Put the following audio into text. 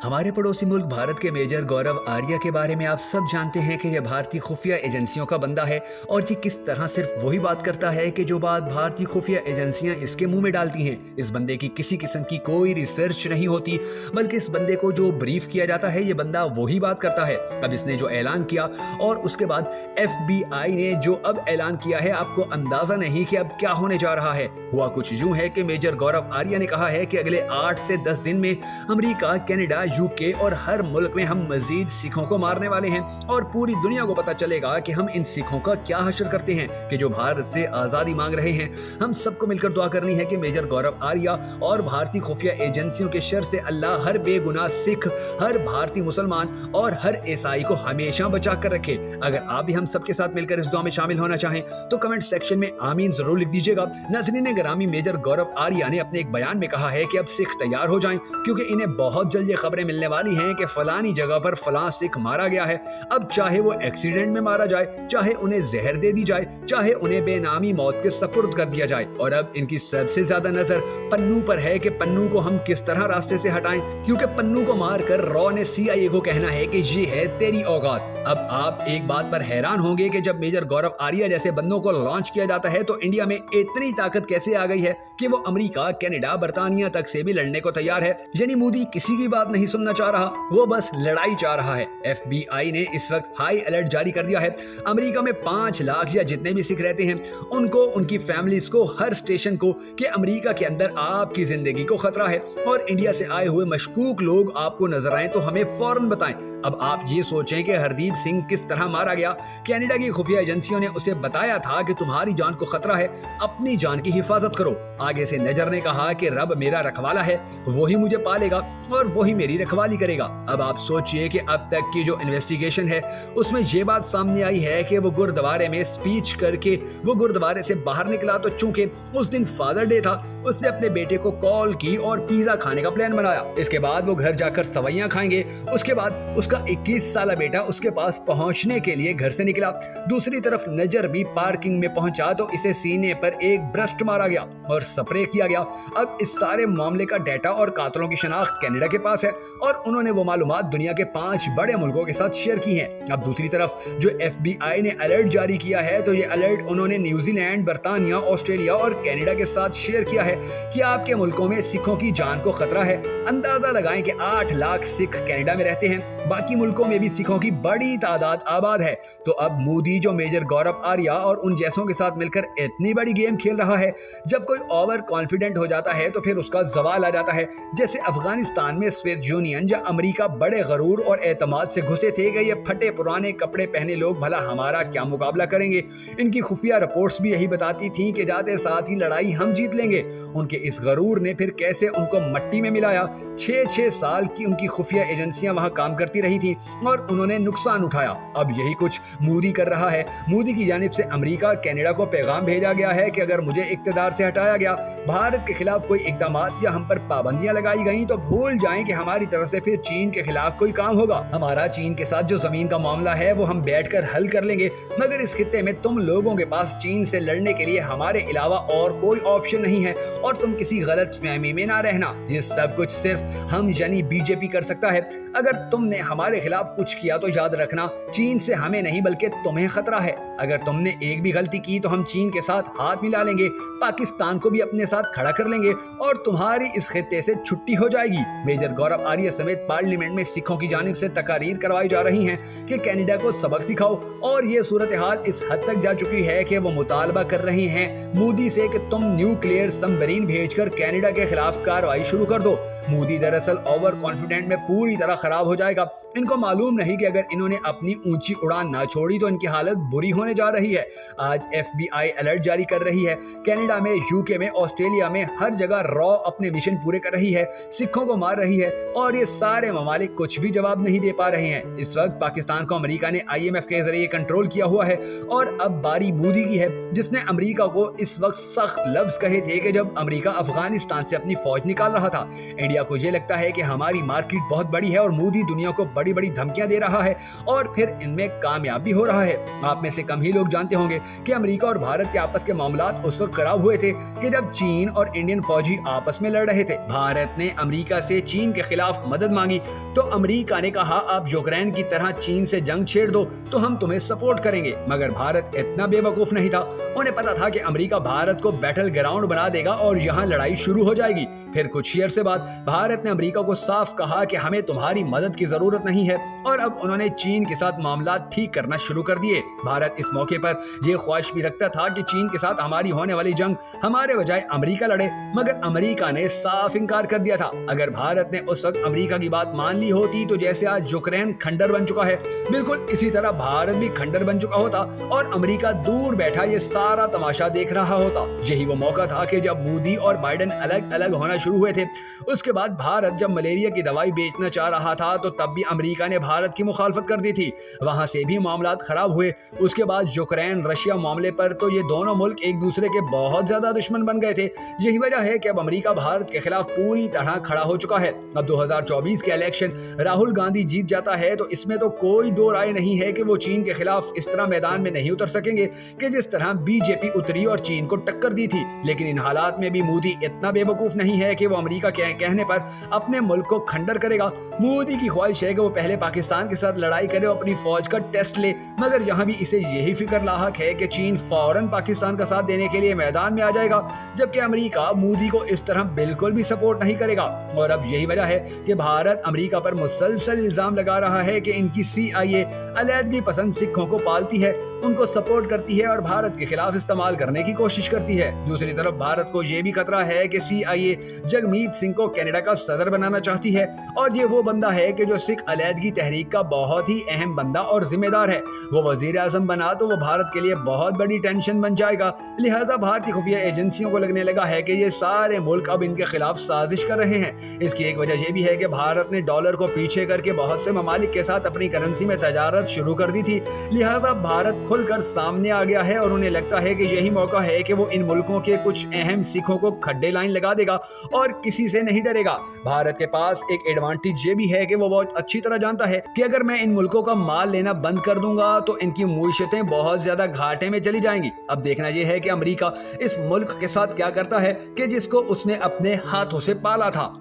हमारे पड़ोसी मुल्क भारत के मेजर गौरव आर्या के बारे में आप सब जानते हैं कि यह भारतीय खुफिया एजेंसियों का बंदा है और ये किस तरह सिर्फ वही बात करता है कि जो बात भारतीय खुफिया एजेंसियां इसके मुंह में डालती हैं। इस बंदे की किसी किस्म की कोई रिसर्च नहीं होती, बल्कि इस बंदे को जो ब्रीफ किया जाता है ये बंदा वही बात करता है। अब इसने जो ऐलान किया और उसके बाद FBI ने जो अब ऐलान किया है, आपको अंदाजा नहीं कि अब क्या होने जा रहा है। हुआ कुछ यूं है कि मेजर गौरव आर्या ने कहा है कि अगले 8 से 10 दिन में अमेरिका, कनाडा, यूके और हर मुल्क में हम मजीद सिखों को मारने वाले हैं और पूरी दुनिया को पता चलेगा कि हम इन सिखों का क्या हश्र करते हैं कि जो भारत से आजादी मांग रहे हैं। हम सबको मिलकर दुआ करनी है कि मेजर गौरव आर्या और भारतीय खुफिया एजेंसियों के शर से अल्लाह हर बेगुनाह सिख, हर भारतीय मुसलमान और हर ईसाई को हमेशा बचा कर रखे। अगर आप भी हम सबके साथ मिलकर इस दुआ में शामिल होना चाहें तो कमेंट सेक्शन में आमीन जरूर लिख दीजिएगा। नाज़रीन ग्रामी, मेजर गौरव आर्या ने अपने एक बयान में कहा है कि अब सिख तैयार हो जाएं क्योंकि इन्हें बहुत जल्द ये खबरें मिलने वाली हैं कि फलानी जगह पर फलां सिख मारा गया है। अब चाहे वो एक्सीडेंट में मारा जाए, चाहे उन्हें जहर दे दी जाए, चाहे उन्हें बेनामी मौत के सपुर्द कर दिया जाए। और अब इनकी सबसे ज्यादा नजर पन्नू पर है कि पन्नू को हम किस तरह रास्ते से हटाएं, क्योंकि पन्नू को मारकर रॉ ने CIA को कहना है कि ये है तेरी औकात। अब आप एक बात पर हैरान होंगे कि जब मेजर गौरव आर्या जैसे बंदों को लॉन्च किया जाता है तो इंडिया में इतनी ताकत कैसे आ गई है कि वो अमेरिका, कनाडा, बर्तानिया तक से भी लड़ने को तैयार है। यानी मोदी किसी की बात नहीं सुनना चाह रहा, वो बस लड़ाई चाह रहा है। FBI ने इस वक्त हाई अलर्ट जारी कर दिया है। अमेरिका में 5 लाख या जितने भी सिख रहते हैं उनको, उनकी फैमिलीज को, हर स्टेशन को कि अमेरिका के अंदर आपकी जिंदगी को खतरा है और इंडिया से आए हुए मशकूक लोग आपको नजर आए तो हमें फौरन बताएं। अब आप ये सोचें कि हरदीप सिंह किस तरह मारा गया। कनाडा की खुफिया एजेंसियों ने उसे बताया था कि तुम्हारी जान को खतरा है, अपनी जान की हिफाजत करो। आगे से नजर ने कहा कि रब मेरा रखवाला है, वही मुझे पालेगा और वही मेरी रखवाली करेगा। अब आप सोचिए कि अब तक की जो इन्वेस्टिगेशन है उसमें ये बात सामने आई है कि वो गुरुद्वारे में स्पीच करके वो गुरुद्वारे से बाहर निकला तो चूंकि उस दिन फादर डे था, उसने अपने बेटे को कॉल की और पिज्जा खाने का प्लान बनाया। इसके बाद वो घर जाकर सवैयां खाएंगे। उसके बाद उसका 21 साला बेटा उसके पास पहुंचने के लिए घर से निकला। दूसरी तरफ नजर भी पार्किंग में पहुंचा तो इसे सीने पर एक ब्रस्ट मारा गया और स्प्रे किया गया। अब इस सारे मामले का डाटा और कातलों की शनाख्त कनाडा के पास है और उन्होंने वो मालूमात दुनिया के 5 बड़े मुल्कों के साथ शेयर की हैं। अब दूसरी तरफ जो FBI ने अलर्ट जारी किया है तो ये अलर्ट उन्होंने न्यूजीलैंड, बर्तानिया, ऑस्ट्रेलिया और कनाडा के साथ शेयर किया है कि आपके मुल्कों में सिखों की जान को खतरा है। अंदाजा लगाएं कि 8 लाख सिख कनाडा में रहते हैं, बाकी मुल्कों में भी सिखों की बड़ी तादाद आबाद है। तो अब मोदी जो मेजर गौरव आर्या और उन जैसों के साथ मिलकर इतनी बड़ी गेम खेल रहा है, जब कोई ओवर कॉन्फिडेंट हो जाता है तो फिर उसका जवाल आ जाता है। जैसे अफगानिस्तान में सोवियत यूनियन या अमेरिका बड़े गरूर और एतमाद से घुसे थे कि ये फटे पुराने कपड़े पहने लोग भला हमारा क्या मुकाबला करेंगे। इनकी खुफिया रिपोर्ट्स भी यही बताती थी कि जाते साथ ही लड़ाई हम जीत लेंगे। उनके इस गरूर ने फिर कैसे उनको मट्टी में मिलाया। 6-6 साल की उनकी खुफिया एजेंसियां वहां काम करती रही थी और उन्होंने नुकसान उठाया। अब यही कुछ मोदी कर रहा है। मोदी की जानिब से अमेरिका, कनाडा को पैगाम भेजा गया है कि अगर मुझे इक्तदार से हटाया गया, भारत के खिलाफ कोई इकदामात या हम पर पाबंदियां लगाई गई तो भूल जाएं कि हमारी तरफ से फिर चीन के खिलाफ कोई काम होगा। हमारा चीन के साथ जो जमीन का मामला है वो हम बैठकर हल कर लेंगे, मगर इस खित्ते में तुम लोगों के पास चीन से लड़ने के लिए हमारे अलावा और कोई ऑप्शन नहीं है और तुम किसी गलत फहमी में ना रहना। ये सब कुछ सिर्फ हम यानी बीजेपी कर सकता है। अगर तुमने हमारे खिलाफ कुछ किया तो याद रखना, चीन से हमें नहीं बल्कि तुम्हें खतरा है। अगर तुमने एक भी गलती की तो हम चीन के साथ हाथ मिला लेंगे, पाकिस्तान को भी अपने साथ खड़ा कर लेंगे और तुम्हारी इस खित्ते से छुट्टी हो जाएगी। मेजर गौरव आर्या समेत पार्लियामेंट में सिखों की जानिब से तकारीर करवाई जा रही हैं कि कनाडा को सबक सिखाओ और ये सूरत हाल इस हद तक जा चुकी है कि वो मुतालबा कर रही हैं मोदी से कि तुम न्यूक्लियर सबमरीन भेजकर कनाडा के खिलाफ कार्रवाई शुरू कर दो। मोदी दरअसल ओवर कॉन्फिडेंट में पूरी तरह खराब हो जाएगा। इनको मालूम नहीं कि अगर इन्होंने अपनी ऊंची उड़ान ना छोड़ी तो इनकी हालत बुरी होने जा रही है। आज FBI अलर्ट जारी कर रही है। कनाडा में, यूके में, ऑस्ट्रेलिया में हर जगह रॉ अपने मिशन पूरे कर रही है, सिखों को मार रही है और ये सारे ममालिक कुछ भी जवाब नहीं दे पा रहे हैं। इस वक्त पाकिस्तान को अमेरिका ने IMF के जरिए कंट्रोल किया हुआ है और अब बारी मोदी की है, जिसने अमेरिका को इस वक्त सख्त लफ्ज कहे थे कि जब अमेरिका अफगानिस्तान से अपनी फौज निकाल रहा था। इंडिया को ये लगता है कि हमारी मार्केट बहुत बड़ी है और मोदी दुनिया को बड़ी बड़ी धमकियां दे रहा है और फिर इनमें कामयाब भी हो रहा है। आप में से कम ही लोग जानते होंगे कि अमेरिका और भारत के आपस के मामलात उस वक्त खराब हुए थे कि जब चीन और इंडियन फौजी आपस में लड़ रहे थे। भारत ने अमेरिका से चीन के खिलाफ मदद मांगी तो अमेरिका ने कहा आप यूक्रेन की तरह चीन से जंग छेड़ दो तो हम तुम्हें सपोर्ट करेंगे। मगर भारत इतना बेवकूफ नहीं था, उन्हें पता था कि अमेरिका भारत को बैटल ग्राउंड बना देगा और यहाँ लड़ाई शुरू हो जाएगी। फिर कुछ ईयर से बाद भारत ने अमेरिका को साफ कहा कि हमें तुम्हारी मदद की जरूरत नहीं है और अब उन्होंने चीन के साथ मामला ठीक करना शुरू कर दिए। भारत इस मौके पर यह ख्वाहिश भी रखता था कि चीन के साथ हमारी होने वाली जंग हमारे बजाय अमेरिका लड़े, मगर अमेरिका ने साफ इनकार कर दिया था। अगर भारत ने उस वक्त अमेरिका की बात मान ली होती तो जैसे आज यूक्रेन खंडर बन चुका है, बिल्कुल इसी तरह भारत भी खंडर बन चुका होता और अमेरिका दूर बैठा ये सारा तमाशा देख रहा होता। यही वो मौका था कि जब मोदी और बाइडेन अलग अलग होना शुरू हुए थे। उसके बाद भारत जब मलेरिया की दवाई बेचना चाह रहा था तो तब भी अमेरिका ने भारत की मुखालफत कर दी थी, वहां से भी मामलात खराब हुए। उसके बाद यूक्रेन रशिया मामले पर तो ये दोनों मुल्क एक दूसरे के बहुत ज्यादा दुश्मन बन गए थे। यही वजह है कि अब अमेरिका भारत के खिलाफ पूरी तरह खड़ा हो चुका है। अब 2024 के इलेक्शन राहुल गांधी जीत जाता है तो इसमें तो कोई दो राय नहीं है कि वो चीन के खिलाफ इस तरह मैदान में नहीं उतर सकेंगे कि जिस तरह बीजेपी उतरी और चीन को टक्कर दी थी। लेकिन इन हालात में भी मोदी इतना बेवकूफ नहीं है कि वो अमेरिका के कहने पर अपने मुल्क को खंडर करेगा। मोदी की ख्वाहिश है कि वो पहले पाकिस्तान के साथ लड़ाई करे और अपनी फौज का टेस्ट ले, मगर यहाँ भी इसे यही फिक्र लाहक है कि चीन फौरन पाकिस्तान का साथ देने के लिए मैदान में आ जाएगा, जबकि अमेरिका मोदी को इस तरह बिल्कुल भी सपोर्ट नहीं करेगा। और अब यही वजह है कि भारत अमेरिका पर मुसलसल इल्जाम लगा रहा है कि इनकी CIA अलैदगी पसंद सिखों को पालती है, उनको सपोर्ट करती है और भारत के खिलाफ इस्तेमाल करने की कोशिश करती है। दूसरी तरफ भारत को यह भी खतरा है कि CIA जगमीत सिंह को कनाडा का सदर बनाना चाहती है और ये वो बंदा है कि जो सिख अलैदगी तहरीक का बहुत ही अहम बंदा और जिम्मेदार है। वो वजीर आजम बना तो वो भारत के लिए बहुत बड़ी टेंशन बन जाएगा। लिहाजा भारतीय खुफिया एजेंसियों को लगने लगा है कि ये सारे मुल्क अब इनके खिलाफ साजिश कर रहे हैं। इसकी एक वजह यह भी है कि भारत ने डॉलर को पीछे करके बहुत से ममालिक के साथ अपनी करेंसी में तजारत शुरू कर दी थी। लिहाजा भारत खुलकर सामने आ गया है और उन्हें लगता है कि यही मौका है कि वो इन मुल्कों के कुछ अहम सिखों को खड्डे लाइन लगा देगा और किसी से नहीं डरेगा। भारत के पास एक एडवांटेज ये भी है कि वो बहुत अच्छी तरह जानता है कि अगर मैं इन मुल्कों का माल लेना बंद कर दूंगा तो इनकी मुईशतें बहुत ज्यादा घाटे में चली जाएंगी। अब देखना यह है कि अमेरिका इस मुल्क के साथ क्या करता है कि जिसको उसने अपने हाथों से पाला था।